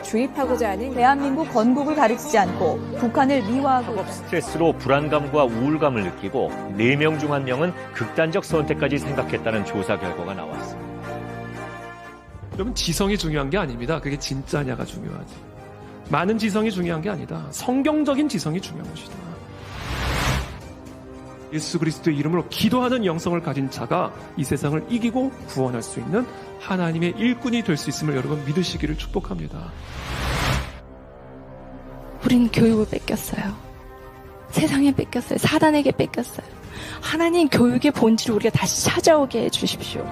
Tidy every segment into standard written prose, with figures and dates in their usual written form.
주입하고자 하는 대한민국 건국을 가르치지 않고 북한을 미화하고 학업 스트레스로 불안감과 우울감을 느끼고 4명 중 1명은 극단적 선택까지 생각했다는 조사 결과가 나왔습니다. 여러분, 지성이 중요한 게 아닙니다. 그게 진짜냐가 중요하지. 많은 지성이 중요한 게 아니다. 성경적인 지성이 중요한 것이다. 예수 그리스도의 이름으로 기도하는 영성을 가진 자가 이 세상을 이기고 구원할 수 있는 하나님의 일꾼이 될 수 있음을 여러분 믿으시기를 축복합니다. 우리는 교육을 뺏겼어요. 세상에 뺏겼어요. 사단에게 뺏겼어요. 하나님 교육의 본질을 우리가 다시 찾아오게 해주십시오.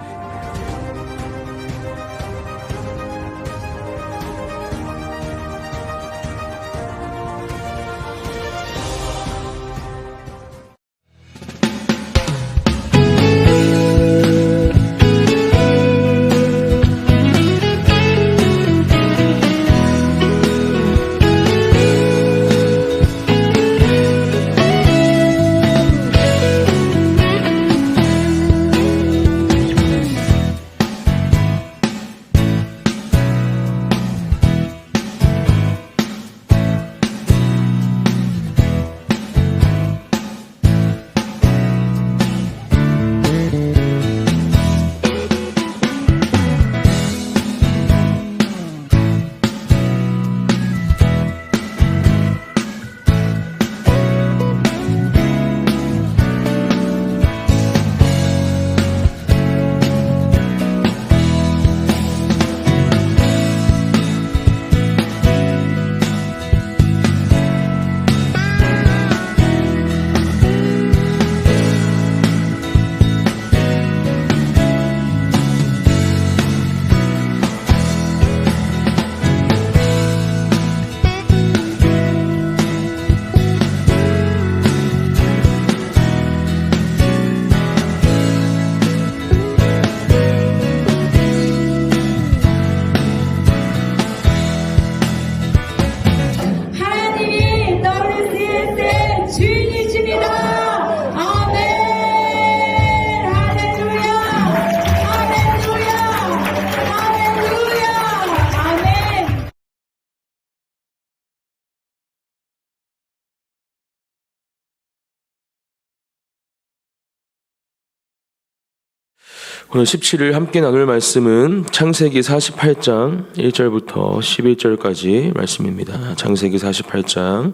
오늘 17일 함께 나눌 말씀은 창세기 48장 1절부터 11절까지 말씀입니다. 창세기 48장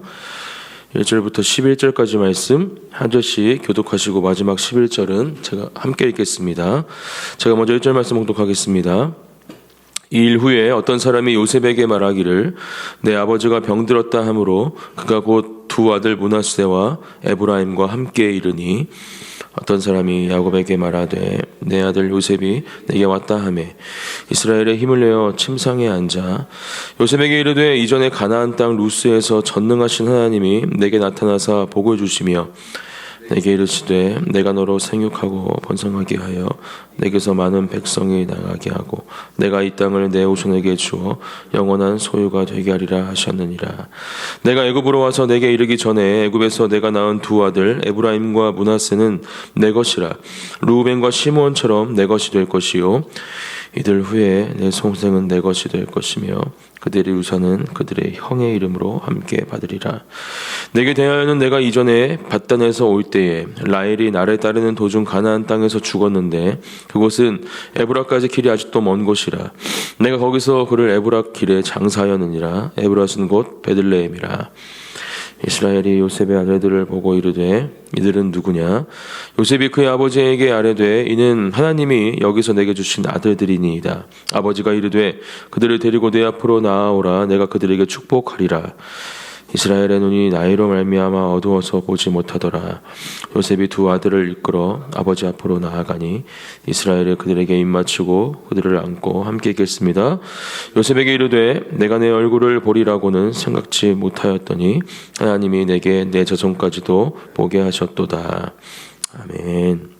1절부터 11절까지 말씀 한 절씩 교독하시고 마지막 11절은 제가 함께 읽겠습니다. 제가 먼저 1절 말씀 봉독하겠습니다. 이 일 후에 어떤 사람이 요셉에게 말하기를 내 아버지가 병들었다 하므로 그가 곧 두 아들 므낫세와 에브라임과 함께 이르니 어떤 사람이 야곱에게 말하되 내 아들 요셉이 내게 왔다 하매 이스라엘의 힘을 내어 침상에 앉아 요셉에게 이르되 이전에 가나안 땅 루스에서 전능하신 하나님이 내게 나타나사 복을 주시며 내게 이르시되 내가 너로 생육하고 번성하게 하여 내게서 많은 백성이 나가게 하고 내가 이 땅을 내 후손에게 주어 영원한 소유가 되게 하리라 하셨느니라. 내가 애굽으로 와서 내게 이르기 전에 애굽에서 내가 낳은 두 아들 에브라임과 므낫세는 내 것이라. 르우벤과 시므온처럼 내 것이 될 것이요 이들 후에 내 송생은 내 것이 될 것이며 그들의 유산은 그들의 형의 이름으로 함께 받으리라. 내게 대하여는 내가 이전에 밧단에서 올 때에 라헬이 나를 따르는 도중 가나안 땅에서 죽었는데 그곳은 에브라까지 길이 아직도 먼 곳이라. 내가 거기서 그를 에브라 길에 장사하였느니라. 에브라는 곧 베들레헴이라. 이스라엘이 요셉의 아들들을 보고 이르되 이들은 누구냐? 요셉이 그의 아버지에게 아뢰되 이는 하나님이 여기서 내게 주신 아들들이니이다. 아버지가 이르되 그들을 데리고 내 앞으로 나아오라. 내가 그들에게 축복하리라. 이스라엘의 눈이 나이로 말미암아 어두워서 보지 못하더라. 요셉이 두 아들을 이끌어 아버지 앞으로 나아가니 이스라엘이 그들에게 입맞추고 그들을 안고 함께 있겠습니다. 요셉에게 이르되 내가 내 얼굴을 보리라고는 생각지 못하였더니 하나님이 내게 내 자손까지도 보게 하셨도다. 아멘.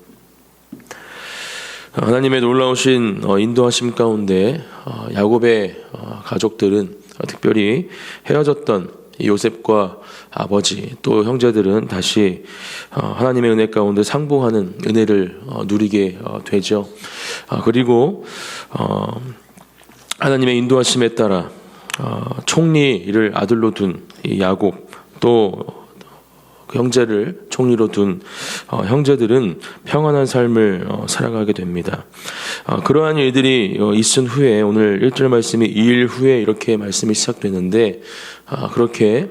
하나님의 놀라우신 인도하심 가운데 야곱의 가족들은 특별히 헤어졌던 요셉과 아버지 또 형제들은 다시 하나님의 은혜 가운데 상봉하는 은혜를 누리게 되죠. 그리고 하나님의 인도하심에 따라 총리를 아들로 둔 이 야곱, 또 형제를 총리로 둔 형제들은 평안한 삶을 살아가게 됩니다. 그러한 일들이 있은 후에 오늘 1절 말씀이 2일 후에 이렇게 말씀이 시작되는데, 그렇게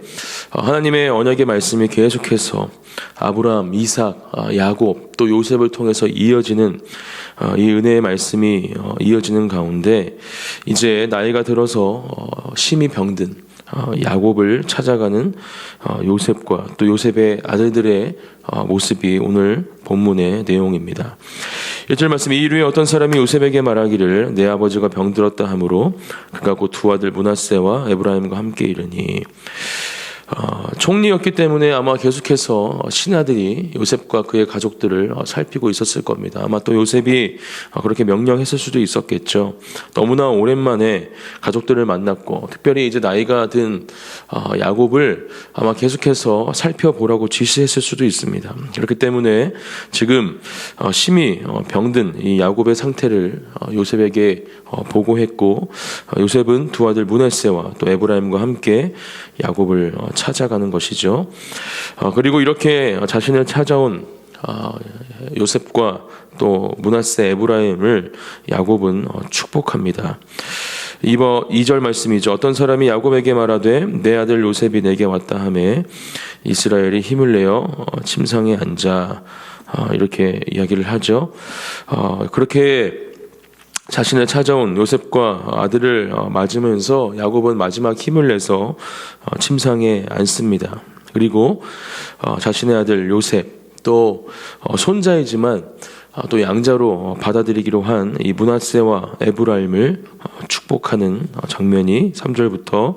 하나님의 언약의 말씀이 계속해서 아브라함, 이삭, 야곱, 또 요셉을 통해서 이어지는 이 은혜의 말씀이 이어지는 가운데, 이제 나이가 들어서 심히 병든 야곱을 찾아가는 요셉과 또 요셉의 아들들의 모습이 오늘 본문의 내용입니다. 1절 말씀, 이 이후에 어떤 사람이 요셉에게 말하기를 내 아버지가 병들었다 하므로 그가 곧 두 아들 므낫세와 에브라임과 함께 이르니, 총리였기 때문에 아마 계속해서 신하들이 요셉과 그의 가족들을 살피고 있었을 겁니다. 아마 또 요셉이 그렇게 명령했을 수도 있었겠죠. 너무나 오랜만에 가족들을 만났고, 특별히 이제 나이가 든 야곱을 아마 계속해서 살펴보라고 지시했을 수도 있습니다. 그렇기 때문에 지금 심히 병든 이 야곱의 상태를 요셉에게 보고했고, 요셉은 두 아들 므낫세와 또 에브라임과 함께 야곱을 찾아가는 것이죠. 그리고 이렇게 자신을 찾아온 요셉과 또 므낫세, 에브라임을 야곱은 축복합니다. 2절 말씀이죠. 어떤 사람이 야곱에게 말하되 내 아들 요셉이 내게 왔다 하매 이스라엘이 힘을 내어 침상에 앉아, 이렇게 이야기를 하죠. 그렇게 자신을 찾아온 요셉과 아들을 맞으면서 야곱은 마지막 힘을 내서 침상에 앉습니다. 그리고 자신의 아들 요셉, 또 손자이지만 또 양자로 받아들이기로 한 이 므낫세와 에브라임을 축복하는 장면이 3절부터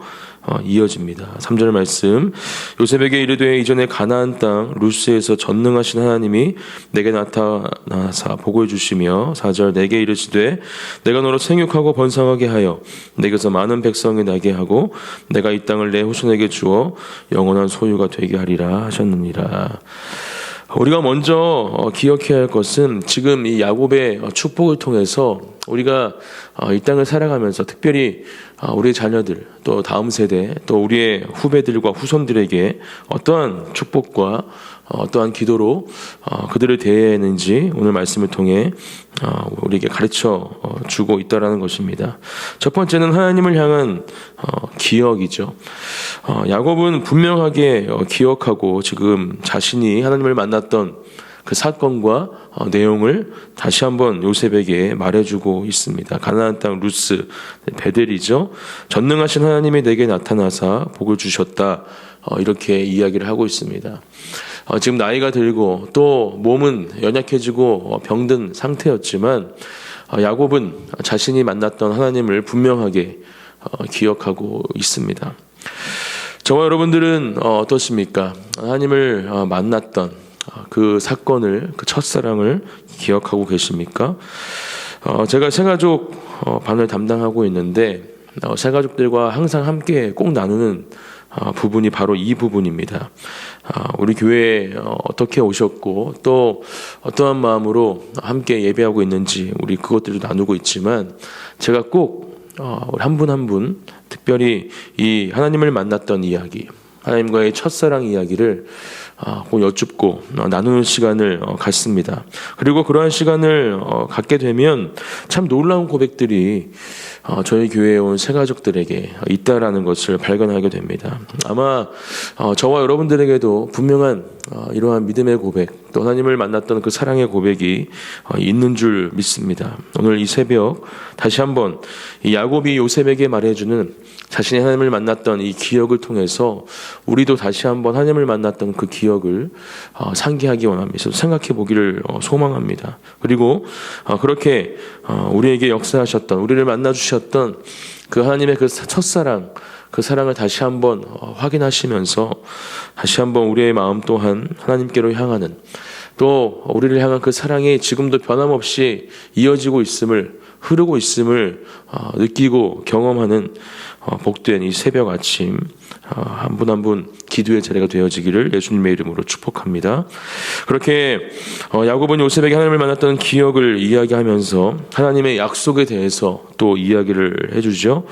이어집니다. 3절 말씀, 요셉에게 이르되 이전에 가나안 땅 루스에서 전능하신 하나님이 내게 나타나사 복을 주시며, 4절 내게 이르시되 내가 너로 생육하고 번성하게 하여 내게서 많은 백성이 나게 하고 내가 이 땅을 내 후손에게 주어 영원한 소유가 되게 하리라 하셨느니라. 우리가 먼저 기억해야 할 것은 지금 이 야곱의 축복을 통해서 우리가 이 땅을 살아가면서 특별히 우리의 자녀들, 또 다음 세대, 또 우리의 후배들과 후손들에게 어떠한 축복과 어떠한 기도로 그들을 대해야 하는지 오늘 말씀을 통해 우리에게 가르쳐 주고 있다라는 것입니다. 첫 번째는 하나님을 향한 기억이죠. 야곱은 분명하게 기억하고 지금 자신이 하나님을 만났던 그 사건과 내용을 다시 한번 요셉에게 말해주고 있습니다. 가나안 땅 루스, 베델이죠. 전능하신 하나님이 내게 나타나사 복을 주셨다, 이렇게 이야기를 하고 있습니다. 지금 나이가 들고 또 몸은 연약해지고 병든 상태였지만 야곱은 자신이 만났던 하나님을 분명하게 기억하고 있습니다. 저와 여러분들은 어떠십니까? 하나님을 만났던 그 사건을, 그 첫사랑을 기억하고 계십니까? 제가 새가족 반을 담당하고 있는데 새가족들과 항상 함께 꼭 나누는 부분이 바로 이 부분입니다. 우리 교회에 어떻게 오셨고 또 어떠한 마음으로 함께 예배하고 있는지 우리 그것들도 나누고 있지만, 제가 꼭 우리 한 분 한 분 특별히 이 하나님을 만났던 이야기, 하나님과의 첫사랑 이야기를 꼭 여쭙고 나누는 시간을 갖습니다. 그리고 그러한 시간을 갖게 되면 참 놀라운 고백들이 저희 교회에 온 새가족들에게 있다라는 것을 발견하게 됩니다. 아마 저와 여러분들에게도 분명한 이러한 믿음의 고백, 또 하나님을 만났던 그 사랑의 고백이 있는 줄 믿습니다. 오늘 이 새벽 다시 한번 이 야곱이 요셉에게 말해주는 자신이 하나님을 만났던 이 기억을 통해서 우리도 다시 한번 하나님을 만났던 그 기억을 상기하기 원합니다. 생각해 보기를 소망합니다. 그리고 그렇게 우리에게 역사하셨던, 우리를 만나주셨던 그 하나님의 그 첫사랑, 그 사랑을 다시 한번 확인하시면서 다시 한번 우리의 마음 또한 하나님께로 향하는, 또 우리를 향한 그 사랑이 지금도 변함없이 이어지고 있음을, 흐르고 있음을 느끼고 경험하는 복된 이 새벽 아침 한 분 한 분 기도의 자리가 되어지기를 예수님의 이름으로 축복합니다. 그렇게 야곱은 요셉에게 하나님을 만났던 기억을 이야기하면서 하나님의 약속에 대해서 또 이야기를 해주죠.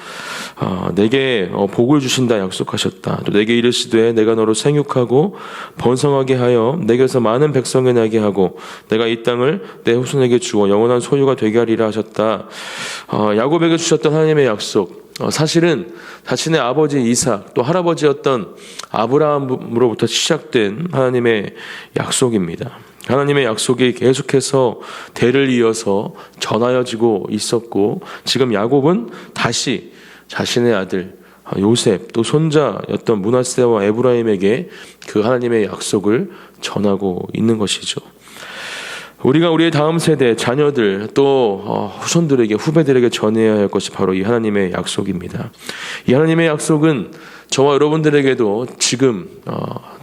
내게 복을 주신다 약속하셨다. 또 내게 이르시되 내가 너로 생육하고 번성하게 하여 내게서 많은 백성이 나게 하고 내가 이 땅을 내 후손에게 주어 영원한 소유가 되게 하리라 하셨다. 야곱에게 주셨던 하나님의 약속, 사실은 자신의 아버지 이삭 또 할아버지였던 아브라함으로부터 시작된 하나님의 약속입니다. 하나님의 약속이 계속해서 대를 이어서 전하여지고 있었고, 지금 야곱은 다시 자신의 아들 요셉 또 손자였던 므낫세와 에브라임에게 그 하나님의 약속을 전하고 있는 것이죠. 우리가 우리의 다음 세대, 자녀들, 또 후손들에게, 후배들에게 전해야 할 것이 바로 이 하나님의 약속입니다. 이 하나님의 약속은 저와 여러분들에게도 지금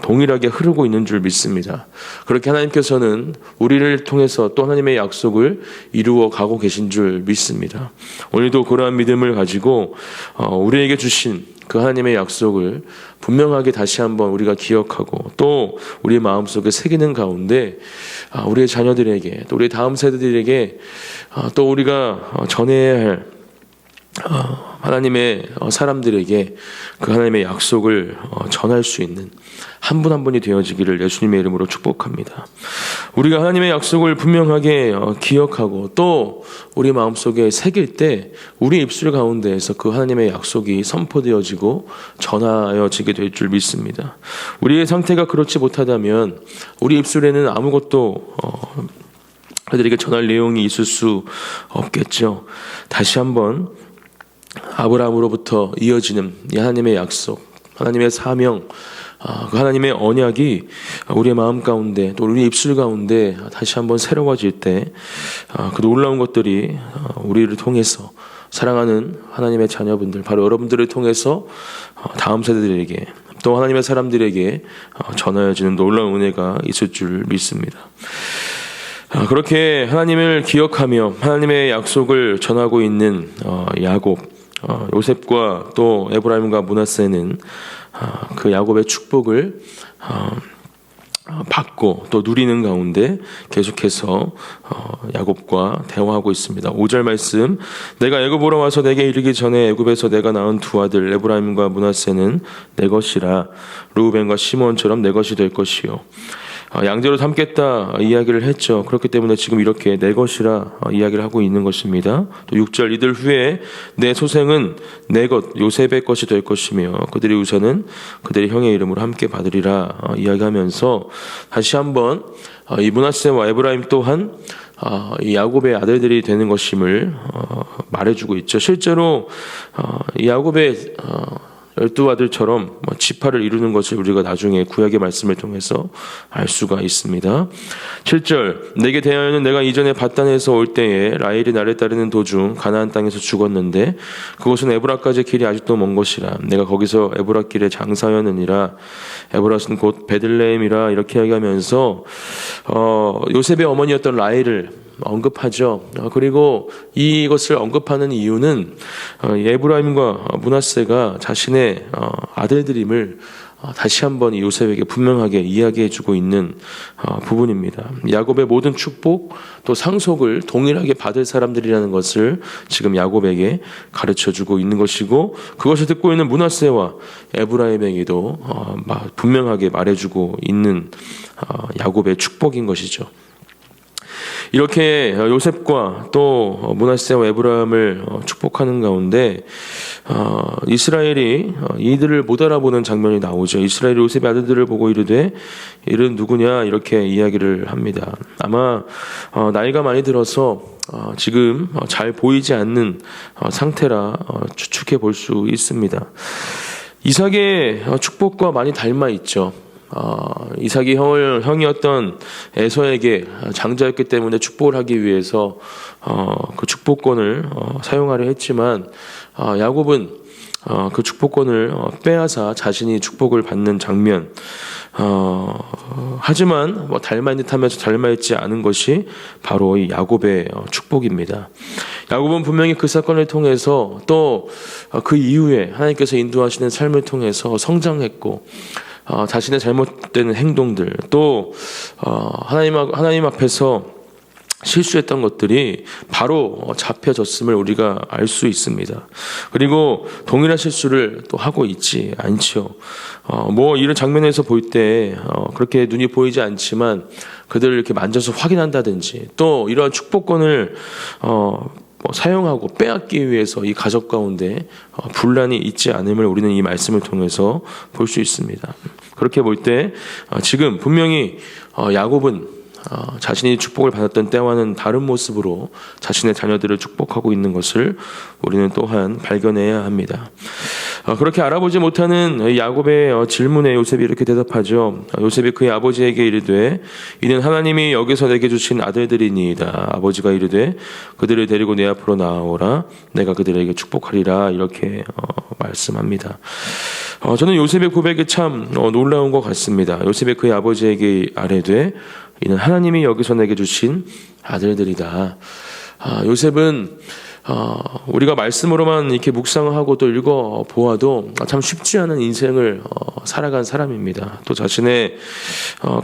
동일하게 흐르고 있는 줄 믿습니다. 그렇게 하나님께서는 우리를 통해서 또 하나님의 약속을 이루어 가고 계신 줄 믿습니다. 오늘도 그러한 믿음을 가지고 우리에게 주신 그 하나님의 약속을 분명하게 다시 한번 우리가 기억하고 또 우리 마음속에 새기는 가운데 우리의 자녀들에게 또 우리의 다음 세대들에게 또 우리가 전해야 할 하나님의 사람들에게 그 하나님의 약속을 전할 수 있는 한 분 한 분이 되어지기를 예수님의 이름으로 축복합니다. 우리가 하나님의 약속을 분명하게 기억하고 또 우리 마음속에 새길 때 우리 입술 가운데에서 그 하나님의 약속이 선포되어지고 전하여지게 될 줄 믿습니다. 우리의 상태가 그렇지 못하다면 우리 입술에는 아무것도 그들에게 전할 내용이 있을 수 없겠죠. 다시 한번 아브라함으로부터 이어지는 이 하나님의 약속, 하나님의 사명, 그 하나님의 언약이 우리의 마음 가운데 또 우리 입술 가운데 다시 한번 새로워질 때 그 놀라운 것들이 우리를 통해서 사랑하는 하나님의 자녀분들, 바로 여러분들을 통해서 다음 세대들에게 또 하나님의 사람들에게 전하여지는 놀라운 은혜가 있을 줄 믿습니다. 그렇게 하나님을 기억하며 하나님의 약속을 전하고 있는 야곱, 요셉과 또 에브라임과 므낫세는 그 야곱의 축복을 받고 또 누리는 가운데 계속해서 야곱과 대화하고 있습니다. 5절 말씀, 내가 애굽으로 와서 내게 이르기 전에 애굽에서 내가 낳은 두 아들 에브라임과 므낫세는 내 것이라. 르우벤과 시몬처럼 내 것이 될 것이요. 양제로 삼겠다 이야기를 했죠. 그렇기 때문에 지금 이렇게 내 것이라 이야기를 하고 있는 것입니다. 또 6절, 이들 후에 내 소생은 내 것 요셉의 것이 될 것이며 그들의 유산은 그들의 형의 이름으로 함께 받으리라 이야기하면서 다시 한번 이 므낫세와 에브라임 또한 이 야곱의 아들들이 되는 것임을 말해주고 있죠. 실제로 이 야곱의 12아들처럼 지파를 이루는 것을 우리가 나중에 구약의 말씀을 통해서 알 수가 있습니다. 7절, 내게 대하여는 내가 이전에 밧단에서 올 때에 라헬이 나를 따르는 도중 가나안 땅에서 죽었는데 그곳은 에브라까지 길이 아직도 먼 것이라. 내가 거기서 에브라 길에 장사하였느니라. 에브라는 곧 베들레헴이라. 이렇게 이야기하면서 요셉의 어머니였던 라헬을 언급하죠. 그리고 이것을 언급하는 이유는 에브라임과 므낫세가 자신의 아들들임을 다시 한번 요셉에게 분명하게 이야기해주고 있는 부분입니다. 야곱의 모든 축복 또 상속을 동일하게 받을 사람들이라는 것을 지금 야곱에게 가르쳐주고 있는 것이고, 그것을 듣고 있는 므낫세와 에브라임에게도 분명하게 말해주고 있는 야곱의 축복인 것이죠. 이렇게 요셉과 또 므낫세와 에브라임을 축복하는 가운데 이스라엘이 이들을 못 알아보는 장면이 나오죠. 이스라엘이 요셉의 아들들을 보고 이르되 이는 누구냐 이렇게 이야기를 합니다. 아마 나이가 많이 들어서 지금 잘 보이지 않는 상태라 추측해 볼 수 있습니다. 이삭의 축복과 많이 닮아 있죠. 이삭이 형이었던 에서에게 장자였기 때문에 축복을 하기 위해서 그 축복권을 사용하려 했지만 야곱은 그 축복권을 빼앗아 자신이 축복을 받는 장면. 하지만 닮아있는 듯하면서 닮아있지 않은 것이 바로 이 야곱의 축복입니다. 야곱은 분명히 그 사건을 통해서 또 그 이후에 하나님께서 인도하시는 삶을 통해서 성장했고 자신의 잘못된 행동들 또 하나님 앞에서 실수했던 것들이 바로 잡혀졌음을 우리가 알 수 있습니다. 그리고 동일한 실수를 또 하고 있지 않죠. 이런 장면에서 볼 때 그렇게 눈이 보이지 않지만 그들을 이렇게 만져서 확인한다든지 또 이러한 축복권을 사용하고 빼앗기 위해서 이 가족 가운데 분란이 있지 않음을 우리는 이 말씀을 통해서 볼 수 있습니다. 그렇게 볼 때 지금 분명히 야곱은 자신이 축복을 받았던 때와는 다른 모습으로 자신의 자녀들을 축복하고 있는 것을 우리는 또한 발견해야 합니다. 그렇게 알아보지 못하는 야곱의 질문에 요셉이 이렇게 대답하죠. 요셉이 그의 아버지에게 이르되 이는 하나님이 여기서 내게 주신 아들들이니이다. 아버지가 이르되 그들을 데리고 내 앞으로 나아오라. 내가 그들에게 축복하리라. 이렇게 말씀합니다. 저는 요셉의 고백이 참 놀라운 것 같습니다. 요셉이 그의 아버지에게 아뢰되 이는 하나님이 여기서 내게 주신 아들들이다. 요셉은 우리가 말씀으로만 이렇게 묵상하고 또 읽어 보아도 참 쉽지 않은 인생을 살아간 사람입니다. 또 자신의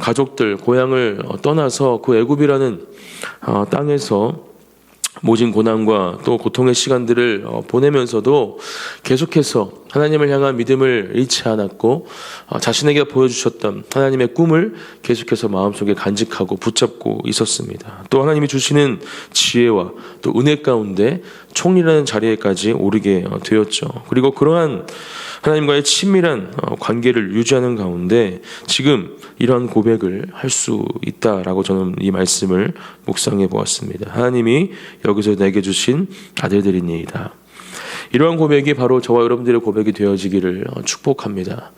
가족들, 고향을 떠나서 그 애굽이라는 땅에서 모진 고난과 또 고통의 시간들을 보내면서도 계속해서 하나님을 향한 믿음을 잃지 않았고 자신에게 보여주셨던 하나님의 꿈을 계속해서 마음속에 간직하고 붙잡고 있었습니다. 또 하나님이 주시는 지혜와 또 은혜 가운데 총리라는 자리에까지 오르게 되었죠. 그리고 그러한 하나님과의 친밀한 관계를 유지하는 가운데 지금 이러한 고백을 할 수 있다라고 저는 이 말씀을 묵상해 보았습니다. 하나님이 여기서 내게 주신 아들들이니이다. 이러한 고백이 바로 저와 여러분들의 고백이 되어지기를 축복합니다.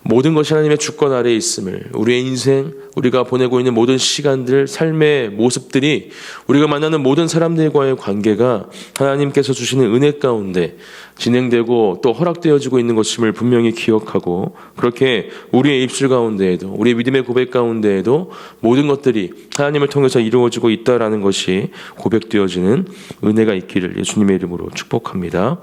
모든 것이 하나님의 주권 아래에 있음을, 우리의 인생, 우리가 보내고 있는 모든 시간들, 삶의 모습들이, 우리가 만나는 모든 사람들과의 관계가 하나님께서 주시는 은혜 가운데 진행되고 또 허락되어지고 있는 것임을 분명히 기억하고, 그렇게 우리의 입술 가운데에도, 우리의 믿음의 고백 가운데에도 모든 것들이 하나님을 통해서 이루어지고 있다라는 것이 고백되어지는 은혜가 있기를 예수님의 이름으로 축복합니다.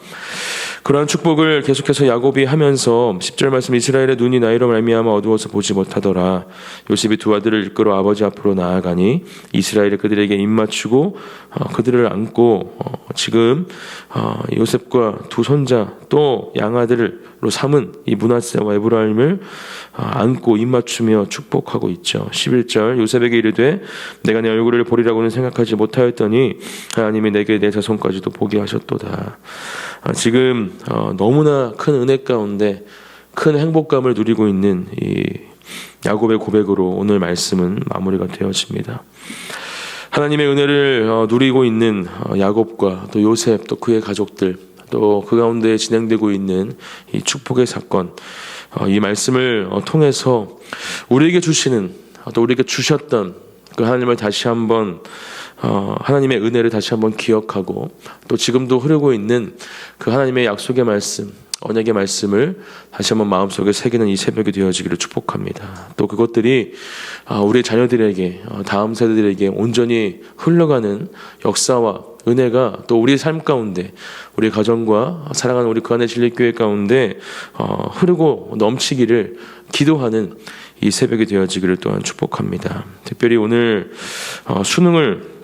그러한 축복을 계속해서 야곱이 하면서 10절 말씀, 이스라엘의 눈이 나이로 말미암아 어두워서 보지 못하더라. 요셉이 두 아들을 이끌어 아버지 앞으로 나아가니 이스라엘이 그들에게 입맞추고 그들을 안고 지금 요셉과 두 손자 또 양아들로 삼은 이 므낫세와 에브라임을 안고 입맞추며 축복하고 있죠. 11절, 요셉에게 이르되 내가 내 얼굴을 보리라고는 생각하지 못하였더니 하나님이 내게 내 자손까지도 보게 하셨도다. 지금 너무나 큰 은혜 가운데 큰 행복감을 누리고 있는 이 야곱의 고백으로 오늘 말씀은 마무리가 되어집니다. 하나님의 은혜를 누리고 있는 야곱과 또 요셉 또 그의 가족들 또 그 가운데 진행되고 있는 이 축복의 사건, 이 말씀을 통해서 우리에게 주시는 또 우리에게 주셨던 그 하나님을 다시 한번 하나님의 은혜를 다시 한번 기억하고 또 지금도 흐르고 있는 그 하나님의 약속의 말씀, 언약의 말씀을 다시 한번 마음속에 새기는 이 새벽이 되어지기를 축복합니다. 또 그것들이 우리 자녀들에게 다음 세대들에게 온전히 흘러가는 역사와 은혜가 또 우리의 삶 가운데 우리 가정과 사랑하는 우리 그 안의 진리교회 가운데 흐르고 넘치기를 기도하는 이 새벽이 되어지기를 또한 축복합니다. 특별히 오늘 수능을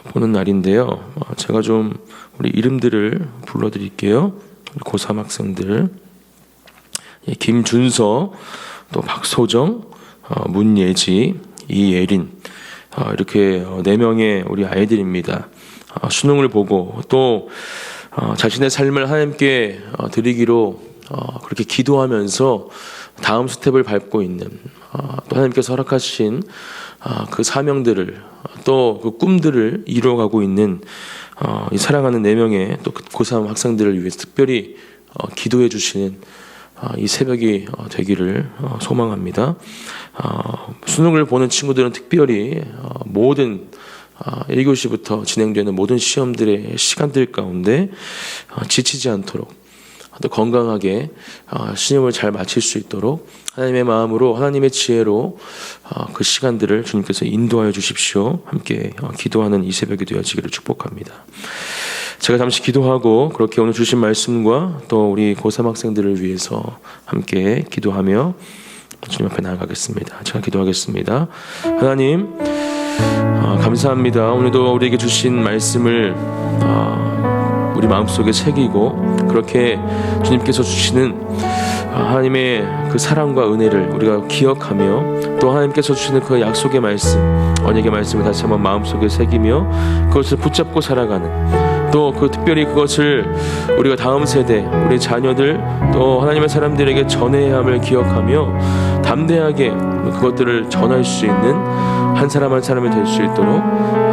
보는 날인데요. 제가 좀 우리 이름들을 불러드릴게요. 고3 학생들 김준서, 또 박소정, 문예지, 이예린 이렇게 4명의 우리 아이들입니다. 수능을 보고 또 자신의 삶을 하나님께 드리기로 그렇게 기도하면서 다음 스텝을 밟고 있는 또 하나님께서 허락하신 그 사명들을 또 그 꿈들을 이루어가고 있는 이 사랑하는 4명의 또 고3 학생들을 위해서 특별히 기도해 주시는 이 새벽이 되기를 소망합니다. 수능을 보는 친구들은 특별히 모든 1교시부터 진행되는 모든 시험들의 시간들 가운데 지치지 않도록 또 건강하게 시험을 잘 마칠 수 있도록 하나님의 마음으로 하나님의 지혜로 그 시간들을 주님께서 인도하여 주십시오. 함께 기도하는 이 새벽이 되어지기를 축복합니다. 제가 잠시 기도하고 그렇게 오늘 주신 말씀과 또 우리 고3 학생들을 위해서 함께 기도하며 주님 앞에 나아가겠습니다. 제가 기도하겠습니다. 하나님 감사합니다. 오늘도 우리에게 주신 말씀을 우리 마음속에 새기고 그렇게 주님께서 주시는 하나님의 그 사랑과 은혜를 우리가 기억하며 또 하나님께서 주시는 그 약속의 말씀, 언약의 말씀을 다시 한번 마음속에 새기며 그것을 붙잡고 살아가는 또 그 특별히 그것을 우리가 다음 세대, 우리 자녀들 또 하나님의 사람들에게 전해야 함을 기억하며 담대하게 그것들을 전할 수 있는 한 사람 한 사람이 될 수 있도록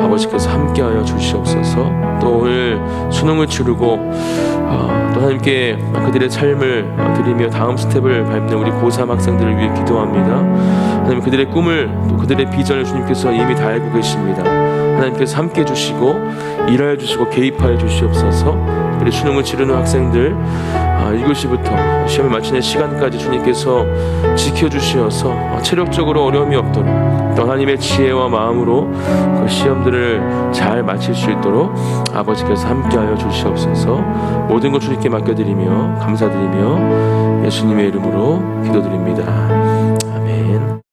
아버지께서 함께하여 주시옵소서. 또 오늘 수능을 치르고 또 하나님께 그들의 삶을 드리며 다음 스텝을 밟는 우리 고3 학생들을 위해 기도합니다. 하나님 그들의 꿈을 또 그들의 비전을 주님께서 이미 다 알고 계십니다. 하나님께서 함께 해주시고 일하여 주시고 개입하여 주시옵소서. 우리 수능을 치르는 학생들 7시부터 시험을 마치는 시간까지 주님께서 지켜주시어서 체력적으로 어려움이 없도록 또 하나님의 지혜와 마음으로 그 시험들을 잘 마칠 수 있도록 아버지께서 함께하여 주시옵소서. 모든 것 주님께 맡겨드리며 감사드리며 예수님의 이름으로 기도드립니다. 아멘.